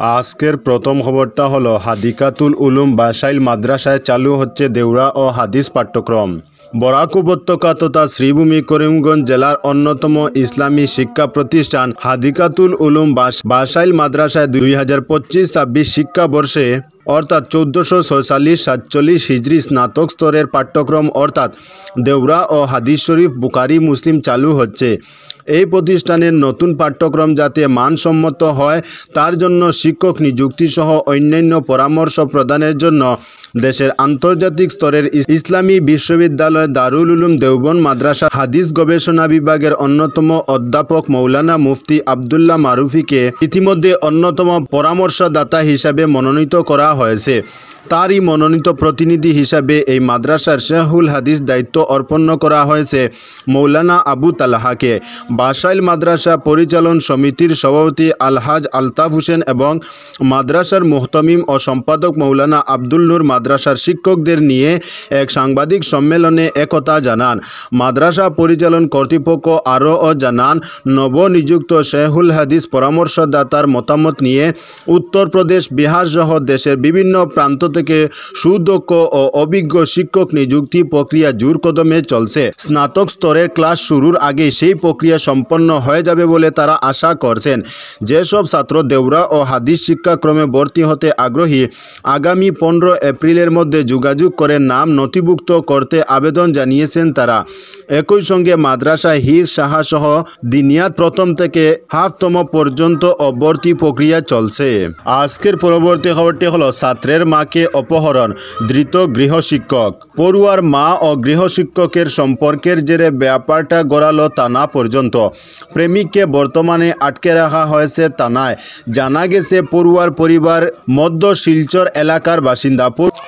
আজকের প্রথম খবরটা হলো হাদিকাতুল উলুম বাসাইল মাদ্রাসায় চালু হচ্ছে দেওরা ও হাদিস পাঠ্যক্রম। বরাক উপত্যকা তথা শ্রীভূমি করিমগঞ্জ জেলার অন্যতম ইসলামী শিক্ষা প্রতিষ্ঠান হাদিকাতুল উলুম বাসাইল মাদ্রাসায় 2025-26 শিক্ষাবর্ষে অর্থাৎ 1446-47 হিজরি স্নাতক স্তরের পাঠ্যক্রম অর্থাৎ দেওরা ও হাদিস শরীফ বুখারী মুসলিম চালু হচ্ছে। এই প্রতিষ্ঠানের নতুন পাঠ্যক্রম যাতে মানসম্মত হয় তার জন্য শিক্ষক নিযুক্তিসহ অন্যান্য পরামর্শ প্রদানের জন্য দেশের আন্তর্জাতিক স্তরের ইসলামী বিশ্ববিদ্যালয় দারুল উলুম দেওবন্দ মাদ্রাসা হাদিস গবেষণা বিভাগের অন্যতম অধ্যাপক মৌলানা মুফতি আবদুল্লাহ মারুফিকে ইতিমধ্যে অন্যতম পরামর্শদাতা হিসাবে মনোনীত করা হয়েছে। তারই মনোনীত প্রতিনিধি হিসাবে এই মাদ্রাসার শেখুল হাদিস দায়িত্ব অর্পণ করা হয়েছে মৌলানা আবু তালহাকে। বাসাইল মাদ্রাসা পরিচালন সমিতির সভাপতি আলহাজ আলতাফ হোসেন এবং মাদ্রাসার মুহতমিম ও সম্পাদক মৌলানা আব্দুল নূর মাদ্রাসার শিক্ষকদের নিয়ে এক সাংবাদিক সম্মেলনে একথা জানান। মাদ্রাসা পরিচালন কর্তৃপক্ষ আরও জানান, নবনিযুক্ত শেখুল হাদিস পরামর্শদাতার মতামত নিয়ে উত্তরপ্রদেশ, বিহার সহ দেশের বিভিন্ন প্রান্ত থেকে সুদক্ষ ও অভিজ্ঞ শিক্ষক নিযুক্তি প্রক্রিয়া জোর কদমে চলছে। স্নাতক স্তরের ক্লাস শুরুর আগে সেই প্রক্রিয়া সম্পন্ন হয়ে যাবে বলে তারা আশা করছেন। যেসব ছাত্র দেওরা ও হাদিস শিক্ষাক্রমে ভর্তি হতে আগ্রহী আগামী 15 এপ্রিলের মধ্যে যোগাযোগ করে নাম নথিভুক্ত করতে আবেদন জানিয়েছেন তারা। একই সঙ্গে মাদ্রাসা হিজ সাহা সহ দিনিয়াত প্রথম থেকে হাফতম পর্যন্ত ভর্তি প্রক্রিয়া চলছে। আজকের পরবর্তী খবরটি হলো ছাত্রের মাকে অপহরণ, ধৃত গৃহশিক্ষক। পড়ুয়ার মা ও গৃহশিক্ষকের সম্পর্কের জেরে ব্যাপারটা গড়ালো থানা পর্যন্ত। প্রেমিককে বর্তমানে আটকে রাখা হয়েছে থানায়। জানা গেছে পড়ুয়ার পরিবার মধ্য শিলচর এলাকার বাসিন্দা।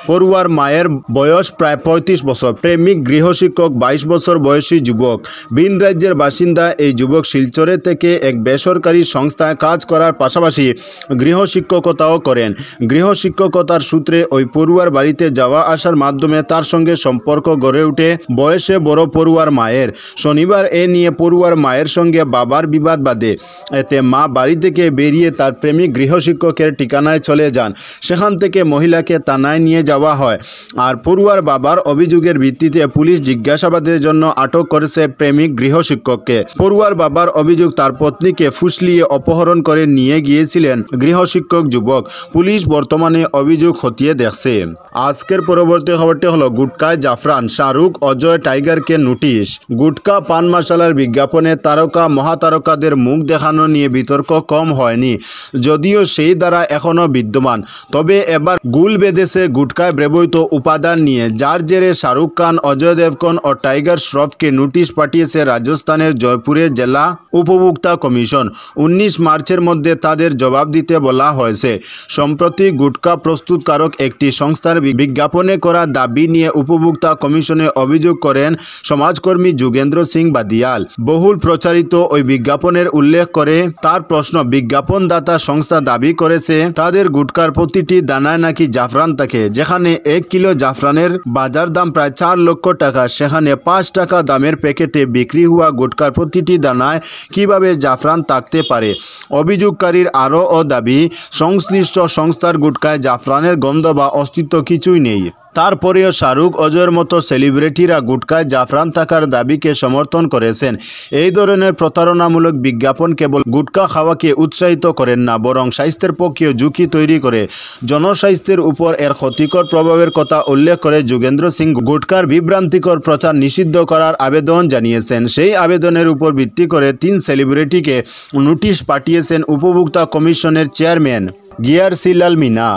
পড়ুয়ার মায়ের বয়স প্রায় 35 বছর। প্রেমিক গৃহশিক্ষক 22 বছর বয়সী যুবক। ভিন রাজ্যের বাসিন্দা এই যুবক শিলচরে থেকে এক বেসরকারি সংস্থায় কাজ করার পাশাপাশি গৃহশিক্ষকতাও করেন। গৃহশিক্ষকতার সূত্রে ওই পড়ুয়ার বাড়িতে যাওয়া আসার মাধ্যমে তার সঙ্গে সম্পর্ক গড়ে ওঠে বয়সে বড় পড়ুয়ার মায়ের। শনিবার এ নিয়ে পড়ুয়ার মায়ের সঙ্গে বাবার বিবাদ বাধে। এতে মা বাড়ি থেকে বেরিয়ে তার প্রেমিক গৃহশিক্ষকের ঠিকানায় চলে যান। সেখান থেকে মহিলাকে থানায় নিয়ে যাওয়া হয়। আর পড়ুয়ার বাবার অভিযোগের ভিত্তিতে পুলিশ জিজ্ঞাসাবাদের জন্য আটক করেছে প্রেমিক গৃহশিক্ষককে। পড়ুয়ার বাবার অভিযোগ, তার পত্নীকে ফুসলিয়ে অপহরণ করে নিয়ে গিয়েছিলেন গৃহশিক্ষক যুবক। পুলিশ বর্তমানে অভিযোগ খতিয়ে দেখছে। আজকের পরবর্তী খবরটি হলো গুটকায় জাফরান, শাহরুখ, অজয় টাইগারকে নোটিশ। গুটকা পান মশালার বিজ্ঞাপনে তারকা মহাতারকাদের মুখ দেখানো নিয়ে বিতর্ক কম হয়নি, যদিও সেই দ্বারা এখনও বিদ্যমান। তবে এবার গুল বেঁধেছে গুটকায় ব্যবহৃত উপাদান নিয়ে, যার জেরে শাহরুখ খান, অজয় দেবগন ও টাইগার শ্রফকে নোটিশ পাঠিয়েছে রাজস্থানের জয়পুরের জেলা উপভোক্তা কমিশন। 19 মার্চের মধ্যে তাদের জবাব দিতে বলা হয়েছে। সম্প্রতি গুটকা প্রস্তুতকারক একটি সংস্থার বিজ্ঞাপনে করা দাবি নিয়ে উপভোক্তা কমিশনে অভিযোগ করেন সমাজকর্মী যোগেন্দ্র সিং বাদিয়াল। বহুল প্রচারিত ওই বিজ্ঞাপনের উল্লেখ করে তার প্রশ্ন, বিজ্ঞাপনদাতা সংস্থা দাবি করেছে তাদের গুটকার প্রতিটি দানায় নাকি জাফরান থাকে। যেখানে 1 কিলো জাফরানের বাজার দাম প্রায় 4 লক্ষ টাকা, সেখানে 5 টাকা দামের প্যাকেটে বিক্রি হওয়া গুটকার প্রতিটি দানায় কিভাবে জাফরান থাকতে পারে। অভিযোগকারীর আরও দাবি, সংশ্লিষ্ট সংস্থার গুটকায় জাফরানের গন্ধ বা অস্তিত্ব কিছুই নেই। তারপরেও শাহরুখ, অজয়ের মতো সেলিব্রিটিরা গুটকায় জাফরান থাকার দাবিকে সমর্থন করেছেন। এই ধরনের প্রতারণামূলক বিজ্ঞাপন কেবল গুটকা খাওয়াকে উৎসাহিত করেন না, বরং স্বাস্থ্যের পক্ষেও ঝুঁকি তৈরি করে। জনস্বাস্থ্যের উপর এর ক্ষতিকর প্রভাবের কথা উল্লেখ করে যোগেন্দ্র সিং গুটকার বিভ্রান্তিকর প্রচার নিষিদ্ধ করার আবেদন জানিয়েছেন। সেই আবেদনের উপর ভিত্তি করে 3 সেলিব্রিটিকে নোটিশ পাঠিয়েছেন উপভোক্তা কমিশনের চেয়ারম্যান গিয়ারসিলাল মিনা।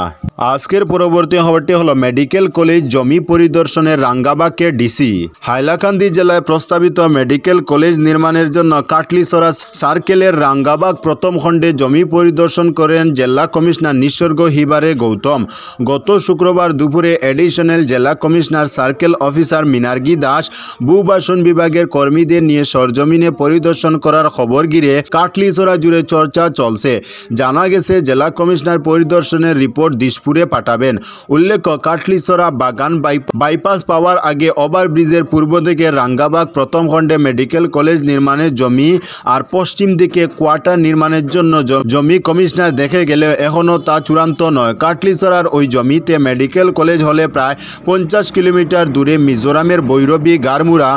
আজকের পরবর্তী খবরটি হলো মেডিকেল কলেজ জমি পরিদর্শনে রাঙ্গাবাগকে ডিসি। হাইলাকান্দি জেলায় প্রস্তাবিত মেডিকেল কলেজ নির্মাণের জন্য কাটলিছড়া সার্কেলের রাঙ্গাবাগ প্রথম খণ্ডে জমি পরিদর্শন করেন জেলা কমিশনার নিসর্গ হিবারে গৌতম। গত শুক্রবার দুপুরে এডিশনাল জেলা কমিশনার সার্কেল অফিসার মিনার্গি দাস ভূবাসন বিভাগের কর্মীদের নিয়ে সরজমিনে পরিদর্শন করার খবর ঘিরে কাটলিছড়া জুড়ে চর্চা চলছে। জানা গেছে জেলা কমিশনার কমিশনার পরিদর্শনের রিপোর্ট দিশপুরে পাঠাবেন। উল্লেখ্য, কাটলিছড়া বাগান বাইপাস পাওয়ার আগে ওভারব্রিজের পূর্ব দিকে রাঙ্গাবাগ প্রথম খণ্ডে মেডিকেল কলেজ নির্মাণের জমি আর পশ্চিম দিকে কোয়ার্টার নির্মাণের জন্য জমি কমিশনার দেখে গেলেও এখনও তা চূড়ান্ত নয়। কাটলিছড়ার ওই জমিতে মেডিকেল কলেজ হলে প্রায় 50 কিলোমিটার দূরে মিজোরামের বৈরবী, গারমুরা,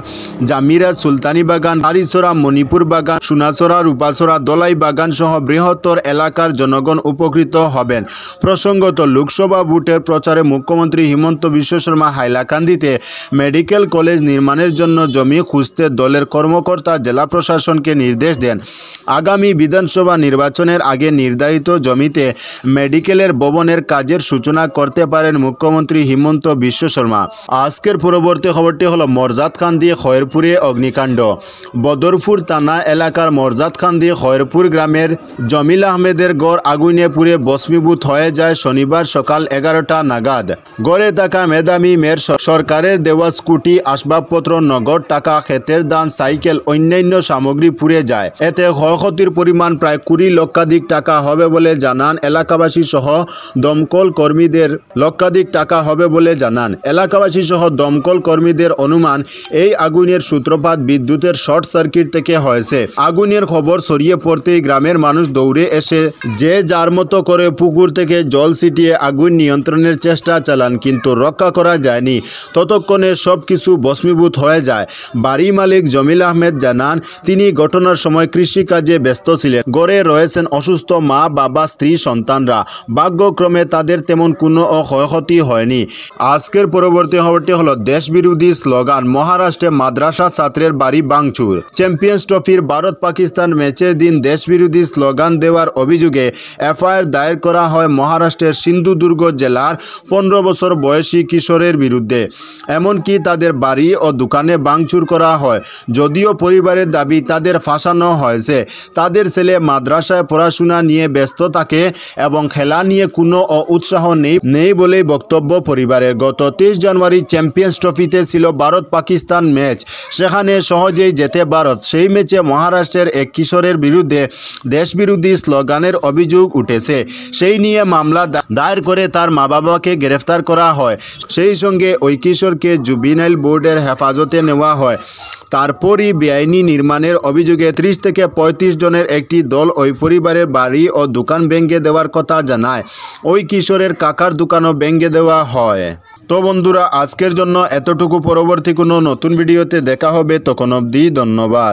জামিরা, সুলতানি বাগান, হারিছড়া, মণিপুর বাগান, সোনাছড়া, রূপাছড়া, দলাই বাগান সহ বৃহত্তর এলাকার জনগণ উপকৃত হবেন। প্রসঙ্গত, লোকসভা ভোটের প্রচারে মুখ্যমন্ত্রী হিমন্ত বিশ্ব শর্মা হাইলাকান্দিতে মেডিকেল কলেজ নির্মাণের জন্য জমি খুঁজতে দলের কর্মকর্তা জেলা প্রশাসনকে নির্দেশ দেন। আগামী বিধানসভা নির্বাচনের আগে নির্ধারিত জমিতে মেডিকেলের ভবনের কাজের সূচনা করতে পারেন মুখ্যমন্ত্রী হিমন্ত বিশ্ব শর্মা। আজকের পরবর্তী খবরটি হলো মরজাদখান্দি খয়েরপুরে অগ্নিকাণ্ড। বদরপুর থানা এলাকার মরজাদখান্দি খয়েরপুর গ্রামের জমিল আহমেদের গড় আগুনে পুড়ে ভস্মীভূত হয়ে যায় শনিবার সকাল 11টা নাগাদ। গড়ে থাকা মেধাবী মেয়ের সরকারের দেওয়া স্কুটি, আসবাবপত্র, নগদ টাকা, ক্ষেতের ধান, সাইকেল, অন্যান্য সামগ্রী পুড়ে যায়। এতে ক্ষয়ক্ষতির পরিমাণ প্রায় 20 লক্ষাধিক টাকা হবে বলে জানান এলাকাবাসী সহ দমকল কর্মীদের অনুমান এই আগুনের সূত্রপাত বিদ্যুতের শর্ট সার্কিট থেকে হয়েছে। আগুনের খবর ছড়িয়ে পড়তেই গ্রামের মানুষ দৌড়ে এসে যে যার মতো করে পুকুর থেকে জল ছিটিয়ে আগুন নিয়ন্ত্রণের চেষ্টা চালান, কিন্তু রক্ষা করা যায়নি। ততক্ষণে সবকিছু ভস্মীভূত হয়ে যায়। বাড়ি মালিক জমিল আহমেদ জানান, তিনি ঘটনার সময় কৃষিকাজে ব্যস্ত ছিলেন। ঘরে রয়েছেন অসুস্থ মা, বাবা, স্ত্রী, সন্তানরা। ভাগ্যক্রমে তাদের তেমন কোনো ক্ষয়ক্ষতি হয়নি। আজকের পরবর্তী খবরটি হলো দেশবিরোধী স্লোগান, মহারাষ্ট্রে মাদ্রাসা ছাত্রের বাড়ি ভাঙচুর। চ্যাম্পিয়ন্স ট্রফির ভারত পাকিস্তান ম্যাচের দিন দেশবিরোধী স্লোগান দেওয়ার অভিযোগে এফআইআর দায়ের করা হয় মহারাষ্ট্রের সিন্ধুদুর্গ জেলার 15 বছর বয়সী কিশোরের বিরুদ্ধে। এমনকি তাদের বাড়ি ও দোকানে ভাঙচুর করা হয়। যদিও পরিবারের দাবি তাদের ফাঁসানো হয়েছে। তাদের ছেলে মাদ্রাসায় পড়াশোনা নিয়ে ব্যস্ত থাকে এবং খেলা নিয়ে কোনো উৎসাহ নেই বলেই বক্তব্য পরিবারের। গত 23 জানুয়ারি চ্যাম্পিয়ন্স ট্রফিতে ছিল ভারত পাকিস্তান ম্যাচ। সেখানে সহজেই জেতে ভারত। সেই ম্যাচে মহারাষ্ট্রের এক কিশোরের বিরুদ্ধে দেশবিরোধী স্লোগানের অভিযোগ উঠেছে। সেই নিয়ে মামলা দায়ের করে তার মা বাবাকে গ্রেফতার করা হয়। সেই সঙ্গে ওই কিশোরকে জুবিনাইল বোর্ডের হেফাজতে নেওয়া হয়। তারপরই বেআইনি নির্মাণের অভিযোগে 30 থেকে 35 জনের একটি দল ওই পরিবারের বাড়ি ও দোকান ভেঙে দেওয়ার কথা জানায়। ওই কিশোরের কাকার দোকানও ভেঙে দেওয়া হয়। তো বন্ধুরা, আজকের জন্য এতটুকু। পরবর্তী কোনো নতুন ভিডিওতে দেখা হবে, তখন অবধি ধন্যবাদ।